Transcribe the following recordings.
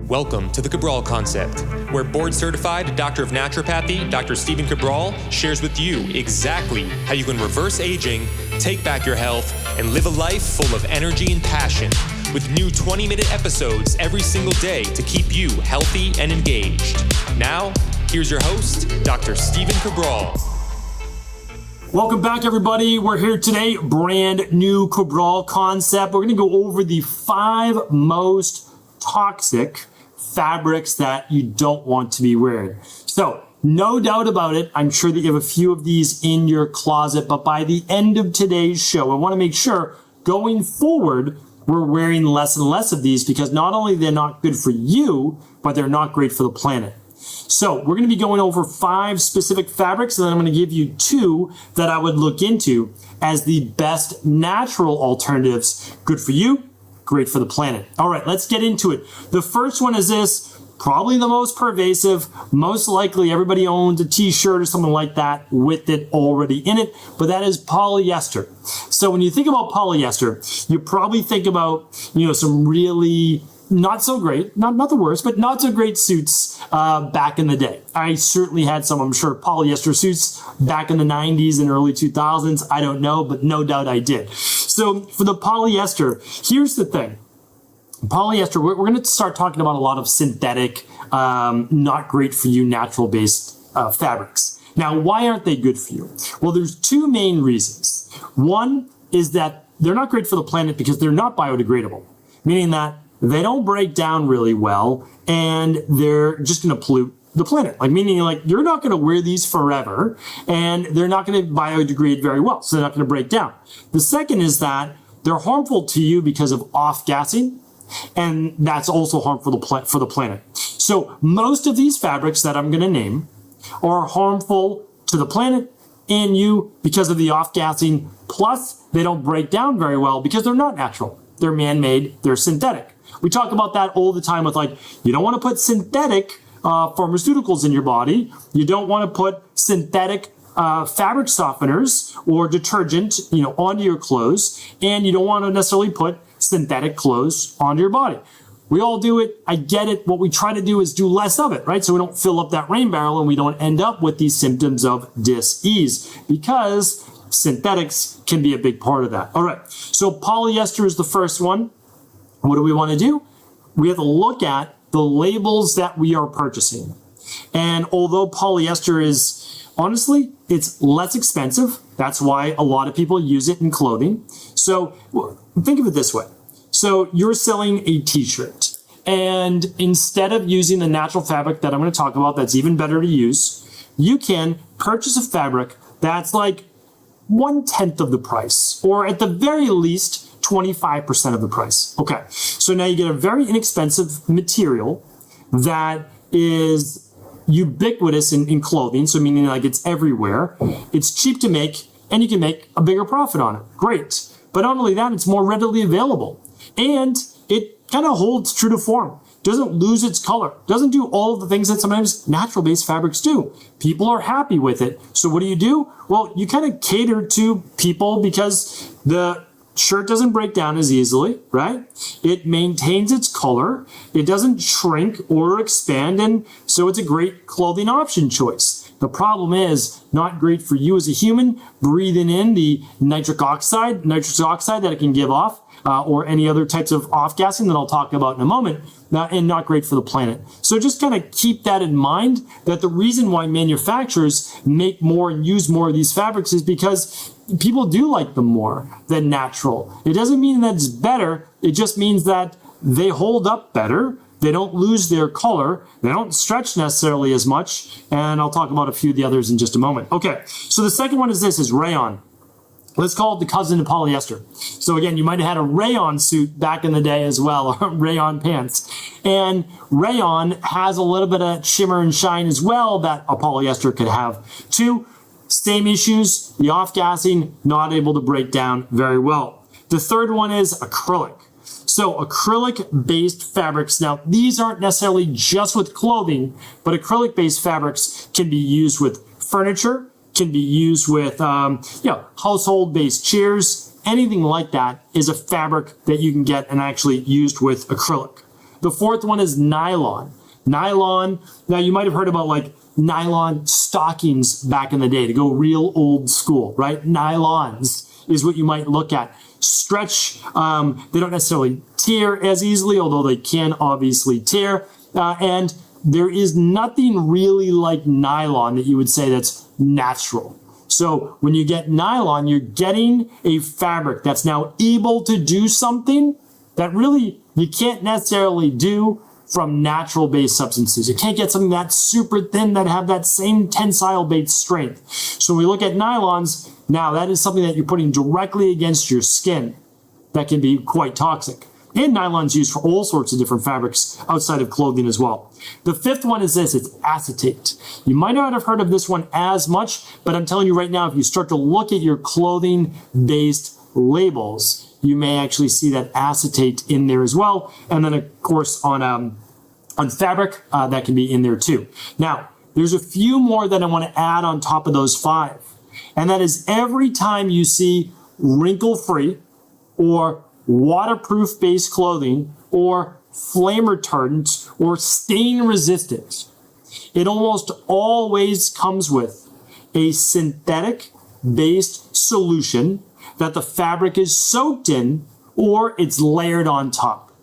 Welcome to the Cabral Concept, where board-certified Doctor of Naturopathy, Dr. Stephen Cabral, shares with you exactly how you can reverse aging, take back your health, and live a life full of energy and passion, with new 20-minute episodes every single day to keep you healthy and engaged. Now, here's your host, Dr. Stephen Cabral. Welcome back, everybody. We're here today, brand new Cabral Concept. We're going to go over the 5 most toxic fabrics that you don't want to be wearing. So, no doubt about it, I'm sure that you have a few of these in your closet, but by the end of today's show, I want to make sure going forward, we're wearing less and less of these because not only they're not good for you, but they're not great for the planet. So we're going to be going over 5 specific fabrics, and then I'm going to give you 2 that I would look into as the best natural alternatives. Good for you, great for the planet. All right, let's get into it. The first one is this, probably the most pervasive. Most likely everybody owns a t-shirt or something like that with it already in it, but that is polyester. So when you think about polyester, you probably think about, some really not so great, not the worst, but not so great suits back in the day. I certainly had some, I'm sure, polyester suits back in the 90s and early 2000s. I don't know, but no doubt I did. So for the polyester, here's the thing. Polyester, we're going to start talking about a lot of synthetic, not great for you, natural-based fabrics. Now, why aren't they good for you? Well, there's 2 main reasons. One is that they're not great for the planet because they're not biodegradable, meaning that they don't break down really well, and they're just going to pollute the planet. Meaning you're not going to wear these forever, and they're not going to biodegrade very well, so they're not going to break down. The second is that they're harmful to you because of off-gassing, and that's also harmful for the planet. So most of these fabrics that I'm going to name are harmful to the planet and you because of the off-gassing, plus they don't break down very well because they're not natural. They're man-made, they're synthetic. We talk about that all the time with you don't want to put synthetic pharmaceuticals in your body. You don't want to put synthetic fabric softeners or detergent, onto your clothes. And you don't want to necessarily put synthetic clothes onto your body. We all do it. I get it. What we try to do is do less of it, right? So we don't fill up that rain barrel and we don't end up with these symptoms of dis-ease because synthetics can be a big part of that. All right. So polyester is the first one. What do we want to do? We have to look at the labels that we are purchasing. And although polyester is, honestly, it's less expensive. That's why a lot of people use it in clothing. So think of it this way. So you're selling a t-shirt, and instead of using the natural fabric that I'm going to talk about, that's even better to use, you can purchase a fabric that's 1/10 of the price, or at the very least, 25% of the price. Okay, so now you get a very inexpensive material that is ubiquitous in clothing, so meaning it's everywhere. It's cheap to make, and you can make a bigger profit on it. Great. But not only that, it's more readily available. And it kind of holds true to form. Doesn't lose its color. Doesn't do all of the things that sometimes natural-based fabrics do. People are happy with it. So what do? Well, you kind of cater to people because the shirt doesn't break down as easily, right? It maintains its color. It doesn't shrink or expand, and so it's a great clothing option choice. The problem is not great for you as a human, breathing in the nitrous oxide that it can give off, or any other types of off-gassing that I'll talk about in a moment, and not great for the planet. So just kind of keep that in mind, that the reason why manufacturers make more and use more of these fabrics is because people do like them more than natural. It doesn't mean that it's better. It just means that they hold up better. They don't lose their color. They don't stretch necessarily as much. And I'll talk about a few of the others in just a moment. Okay, so the second one is rayon. Let's call it the cousin of polyester. So again, you might have had a rayon suit back in the day as well, or rayon pants. And rayon has a little bit of shimmer and shine as well that a polyester could have too. Same issues, the off-gassing, not able to break down very well. The third one is acrylic. So acrylic-based fabrics, now these aren't necessarily just with clothing, but acrylic-based fabrics can be used with furniture, can be used with household-based chairs. Anything like that is a fabric that you can get and actually used with acrylic. The fourth one is nylon. Nylon, now you might have heard about like nylon stockings back in the day to go real old school, right? Nylons is what you might look at. Stretch, they don't necessarily tear as easily, although they can obviously tear. And there is nothing really like nylon that you would say that's natural. So when you get nylon, you're getting a fabric that's now able to do something that really you can't necessarily do from natural based substances. You can't get something that's super thin that have that same tensile based strength. So when we look at nylons, now that is something that you're putting directly against your skin that can be quite toxic. And nylon's used for all sorts of different fabrics outside of clothing as well. The fifth one is this, it's acetate. You might not have heard of this one as much, but I'm telling you right now, if you start to look at your clothing-based labels, you may actually see that acetate in there as well. And then of course on fabric, that can be in there too. Now, there's a few more that I want to add on top of those 5. And that is every time you see wrinkle-free or waterproof based clothing or flame retardant or stain resistant, it almost always comes with a synthetic based solution that the fabric is soaked in or it's layered on top.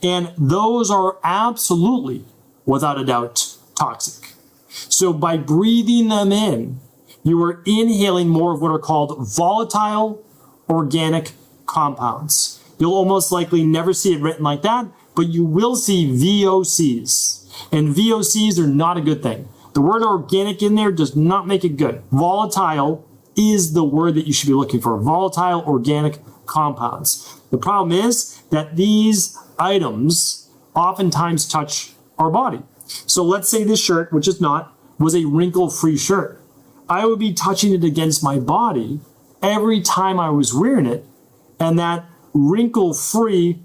And those are absolutely, without a doubt, toxic. So by breathing them in, you are inhaling more of what are called volatile organic compounds. You'll almost likely never see it written like that, but you will see VOCs. And VOCs are not a good thing. The word organic in there does not make it good. Volatile is the word that you should be looking for. Volatile organic compounds. The problem is that these items oftentimes touch our body. So let's say this shirt, which is not, was a wrinkle-free shirt. I would be touching it against my body every time I was wearing it, and that wrinkle-free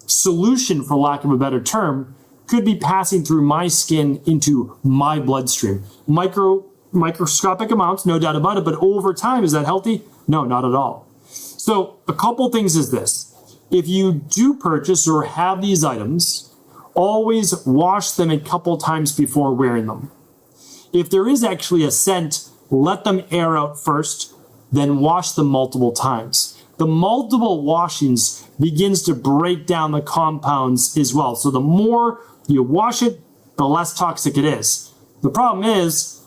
solution, for lack of a better term, could be passing through my skin into my bloodstream. Microscopic amounts, no doubt about it, but over time, is that healthy? No, not at all. So a couple things is this. If you do purchase or have these items, always wash them a couple times before wearing them. If there is actually a scent, let them air out first, then wash them multiple times. The multiple washings begins to break down the compounds as well. So the more you wash it, the less toxic it is. The problem is,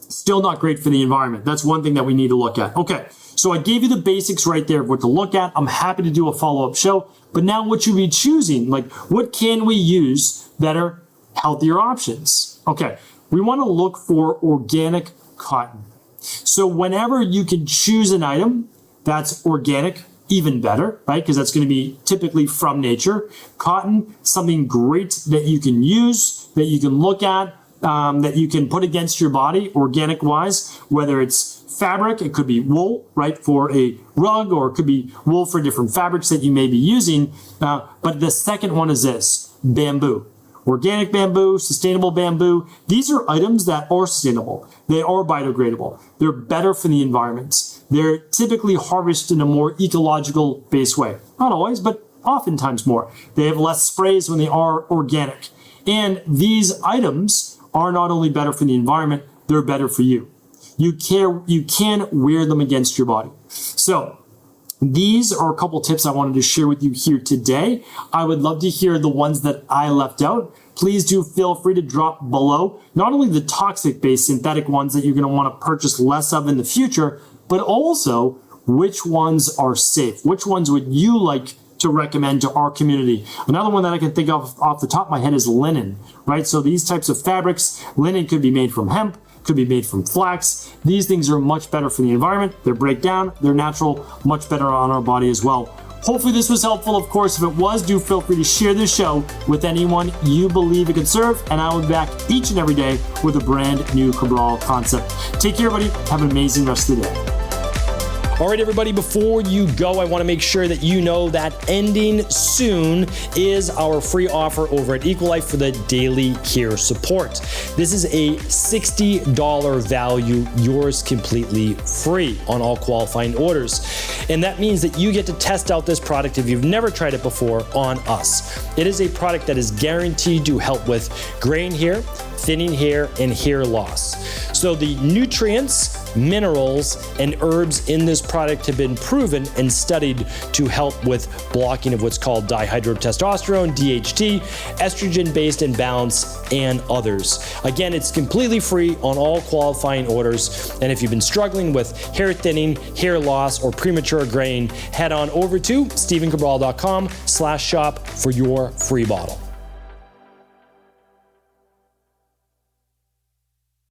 still not great for the environment. That's one thing that we need to look at. Okay, so I gave you the basics right there of what to look at. I'm happy to do a follow-up show. But now what should we be choosing? Like, what can we use that are healthier options? Okay, we want to look for organic cotton. So whenever you can choose an item that's organic, even better, right? Because that's going to be typically from nature. Cotton, something great that you can use, that you can look at, that you can put against your body, organic wise, whether it's fabric, it could be wool, right, for a rug, or it could be wool for different fabrics that you may be using. But the second one is this, bamboo. Organic bamboo, sustainable bamboo. These are items that are sustainable. They are biodegradable. They're better for the environment. They're typically harvested in a more ecological based way. Not always, but oftentimes more. They have less sprays when they are organic. And these items are not only better for the environment, they're better for you. You can wear them against your body. So these are a couple tips I wanted to share with you here today. I would love to hear the ones that I left out. Please do feel free to drop below not only the toxic-based synthetic ones that you're going to want to purchase less of in the future, but also which ones are safe. Which ones would you like to recommend to our community? Another one that I can think of off the top of my head is linen, right? So these types of fabrics, linen could be made from hemp, could be made from flax. These things are much better for the environment. They break down, they're natural, much better on our body as well. Hopefully this was helpful. Of course, if it was, do feel free to share this show with anyone you believe it could serve, and I will be back each and every day with a brand new Cabral concept. Take care, everybody. Have an amazing rest of the day. All right, everybody, before you go, I want to make sure that you know that ending soon is our free offer over at Equalife for the daily care support. This is a $60 value, yours completely free on all qualifying orders. And that means that you get to test out this product if you've never tried it before on us. It is a product that is guaranteed to help with graying hair, thinning hair, and hair loss. So the nutrients, minerals, and herbs in this product have been proven and studied to help with blocking of what's called dihydrotestosterone, DHT, estrogen-based imbalance, and others. Again, it's completely free on all qualifying orders. And if you've been struggling with hair thinning, hair loss, or premature graying, head on over to StephenCabral.com/shop for your free bottle.